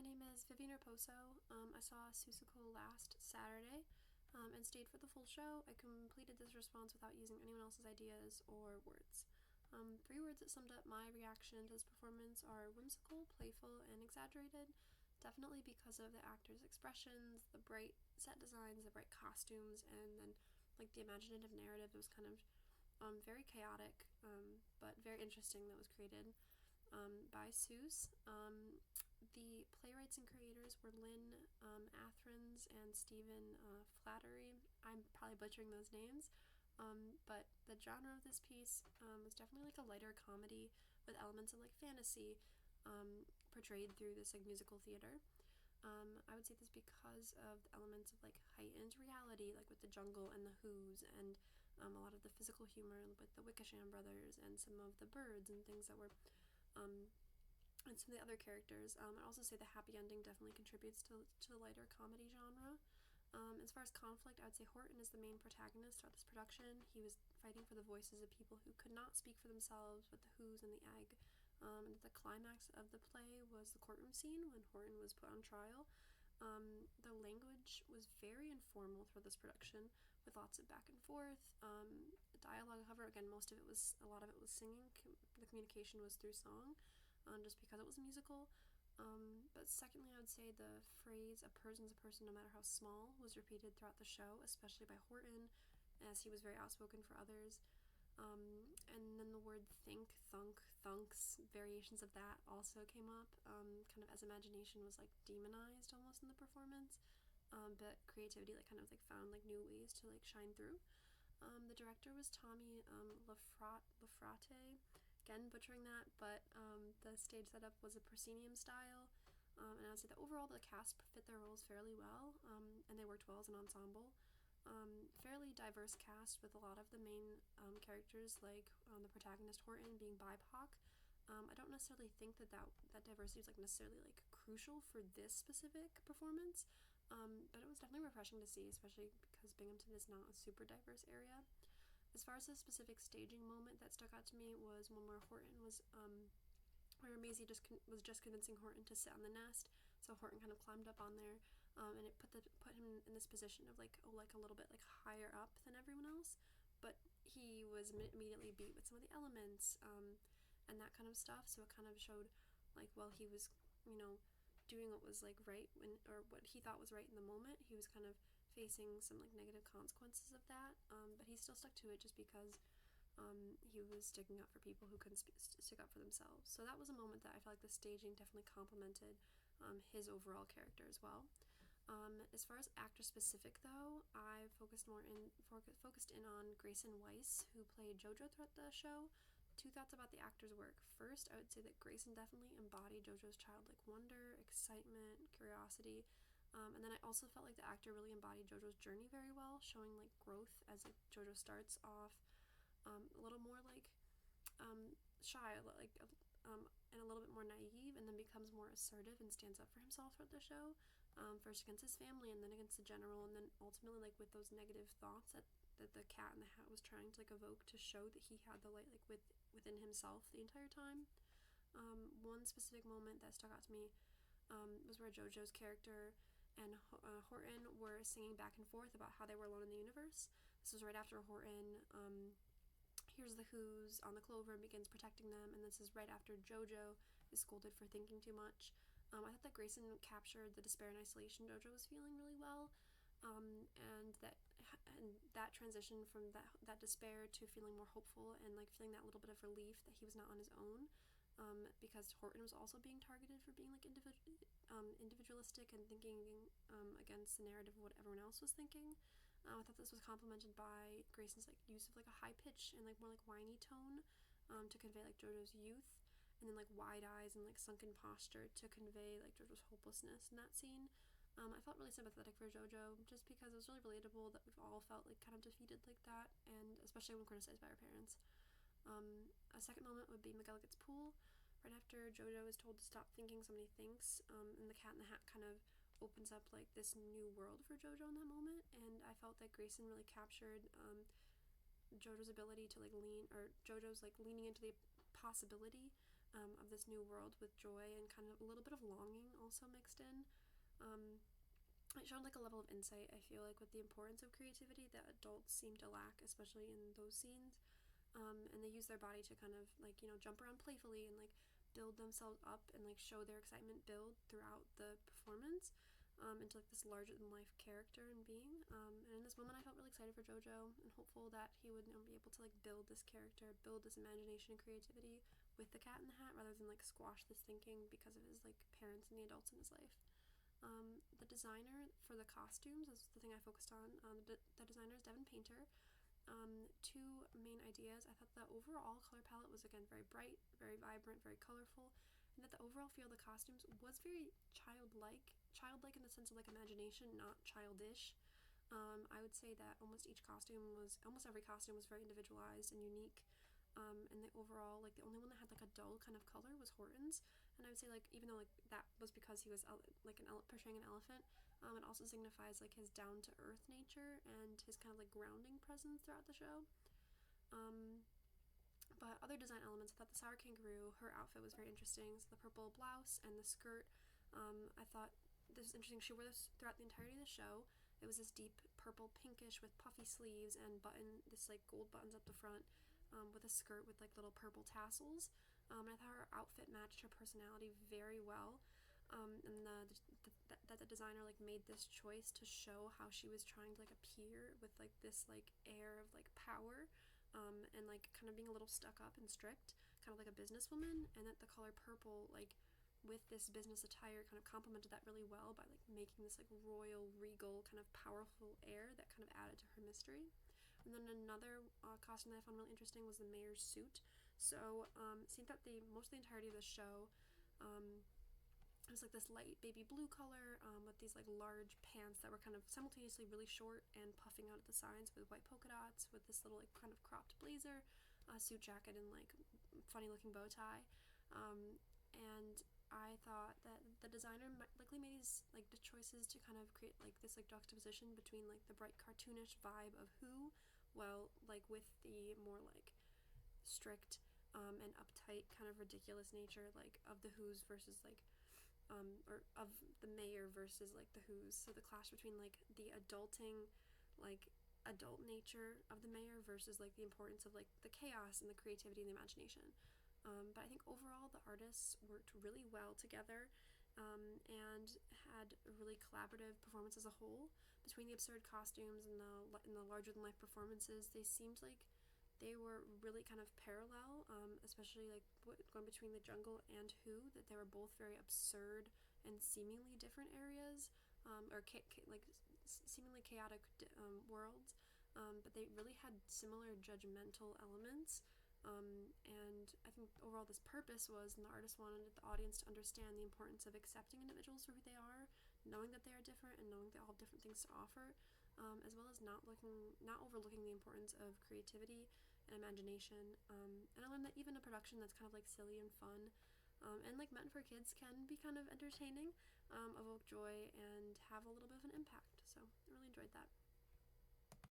name is Vivian. I saw Seussical last Saturday and stayed for the full show. I completed this response without using anyone else's ideas or words. Three words that summed up my reaction to this performance are whimsical, playful, and exaggerated. Definitely because of the actors' expressions, the bright set designs, the bright costumes, and then like the imaginative narrative that was kind of very chaotic, but very interesting, that was created by Seuss. The playwrights and creators were Lynn Athrens and Stephen Flattery. I'm probably butchering those names, but the genre of this piece was definitely like a lighter comedy with elements of like fantasy portrayed through this like musical theater. I would say this because of the elements of like heightened reality, like with the jungle and the Who's, and a lot of the physical humor with the Wickersham brothers and some of the birds and things that were and some of the other characters. I'd also say the happy ending definitely contributes to the lighter comedy genre. As far as conflict, I would say Horton is the main protagonist throughout this production. He was fighting for the voices of people who could not speak for themselves, with the Who's and the Egg. And the climax of the play was the courtroom scene when Horton was put on trial. The language was very informal for this production, with lots of back and forth. Dialogue, however, again, a lot of it was singing. The communication was through song, just because it was a musical. But secondly, I would say the phrase "a person's a person no matter how small" was repeated throughout the show, especially by Horton, as he was very outspoken for others. And then the word think, thunk, thunks, variations of that also came up, kind of as imagination was like demonized almost in the performance, but creativity like kind of like found like new ways to like shine through. The director was Tommy Lafrate, again butchering that, but the stage setup was a proscenium style, and I would say that overall the cast fit their roles fairly well, and they worked well as an ensemble. Fairly diverse cast with a lot of the main characters, like the protagonist Horton being BIPOC. I don't necessarily think that diversity is like necessarily like crucial for this specific performance, but it was definitely refreshing to see, especially because Binghamton is not a super diverse area. As far as the specific staging moment that stuck out to me was one where where Maisie was just convincing Horton to sit on the nest, so Horton kind of climbed up on there, and it put him in this position of like a little bit like higher up than everyone else, but he was immediately beat with some of the elements, and that kind of stuff. So it kind of showed like while he was doing what was like right or what he thought was right in the moment, he was kind of facing some like negative consequences of that, but he still stuck to it just because he was sticking up for people who couldn't stick up for themselves. So that was a moment that I felt like the staging definitely complemented his overall character as well. As far as actor specific though, I focused in on Grayson Weiss, who played JoJo throughout the show. Two thoughts about the actor's work. First, I would say that Grayson definitely embodied JoJo's childlike wonder, excitement, curiosity, and then I also felt like the actor really embodied JoJo's journey very well, showing like growth as like JoJo starts off a little more like shy, and a little bit more naive, and then becomes more assertive and stands up for himself throughout the show, first against his family and then against the general, and then ultimately like with those negative thoughts that the Cat in the Hat was trying to like evoke to show that he had the light like within himself the entire time. One specific moment that stuck out to me was where JoJo's character and Horton were singing back and forth about how they were alone in the universe. This was right after Horton hears the Who's on the clover and begins protecting them, and this is right after JoJo is scolded for thinking too much. I thought that Grayson captured the despair and isolation JoJo was feeling really well, and that transition from that despair to feeling more hopeful and like feeling that little bit of relief that he was not on his own, because Horton was also being targeted for being like individualistic and thinking against the narrative of what everyone else was thinking. I thought this was complemented by Grayson's like use of like a high pitch and like more like whiny tone to convey like JoJo's youth, and then like wide eyes and like sunken posture to convey like JoJo's hopelessness in that scene. I felt really sympathetic for JoJo just because it was really relatable that we've all felt like kind of defeated like that, and especially when criticized by our parents. A second moment would be McElligot's pool, right after JoJo is told to stop thinking so many thinks, and the Cat in the Hat kind of opens up like this new world for JoJo in that moment, and I felt that Grayson really captured JoJo's ability to like JoJo's like leaning into the possibility of this new world with joy and kind of a little bit of longing also mixed in. It showed like a level of insight, I feel like, with the importance of creativity that adults seem to lack, especially in those scenes. And they use their body to kind of like, you know, jump around playfully and like build themselves up and like show their excitement build throughout the performance, into like this larger than life character and being. And in this moment, I felt really excited for JoJo and hopeful that he would, you know, be able to like build this character, build this imagination and creativity with the Cat in the Hat rather than like squash this thinking because of his like parents and the adults in his life. The designer for the costumes is the thing I focused on. The designer is Devin Painter. Two main ideas. I thought the overall color palette was again very bright, very vibrant, very colorful, and that the overall feel of the costumes was very childlike in the sense of like imagination, not childish. I would say that almost every costume was very individualized and unique. And the overall, like the only one that had like a dull kind of color was Horton's, and I would say like even though like that was because he was like portraying an elephant, it also signifies like his down to earth nature and his kind of like grounding presence throughout the show. Um, but other design elements, I thought the sour kangaroo, her outfit was very interesting. So the purple blouse and the skirt. I thought this was interesting. She wore this throughout the entirety of the show. It was this deep purple pinkish with puffy sleeves and this like gold buttons up the front, with a skirt with like little purple tassels. And I thought her outfit matched her personality very well. And that the designer like made this choice to show how she was trying to like appear with like this like air of like power, and like kind of being a little stuck up and strict, kind of like a businesswoman, and that the color purple like with this business attire kind of complemented that really well by like making this like royal, regal, kind of powerful air that kind of added to her mystery. And then another costume that I found really interesting was the mayor's suit. So it seemed that most of the entirety of the show, it was like this light baby blue color, with these like large pants that were kind of simultaneously really short and puffing out at the sides with white polka dots, with this little like kind of cropped blazer, suit jacket, and like funny looking bow tie. And I thought that the designer likely made these like the choices to kind of create like this like juxtaposition between like the bright cartoonish vibe of Who, well, like with the more like strict, and uptight kind of ridiculous nature like of the Who's versus like, or of the mayor versus like the Who's. So the clash between like the adulting, like adult nature of the mayor versus like the importance of like the chaos and the creativity and the imagination. But I think overall the artists worked really well together, and had a really collaborative performance as a whole. Between the absurd costumes and the larger than life performances, they seemed like they were really kind of parallel, especially like going between the jungle and Who, that they were both very absurd and seemingly different areas, like seemingly chaotic worlds, but they really had similar judgmental elements. And I think overall this purpose was, and the artist wanted the audience to understand the importance of accepting individuals for who they are, knowing that they are different, and knowing they all have different things to offer, as well as not overlooking the importance of creativity and imagination. And I learned that even a production that's kind of like silly and fun, and like meant for kids, can be kind of entertaining, evoke joy, and have a little bit of an impact. So I really enjoyed that.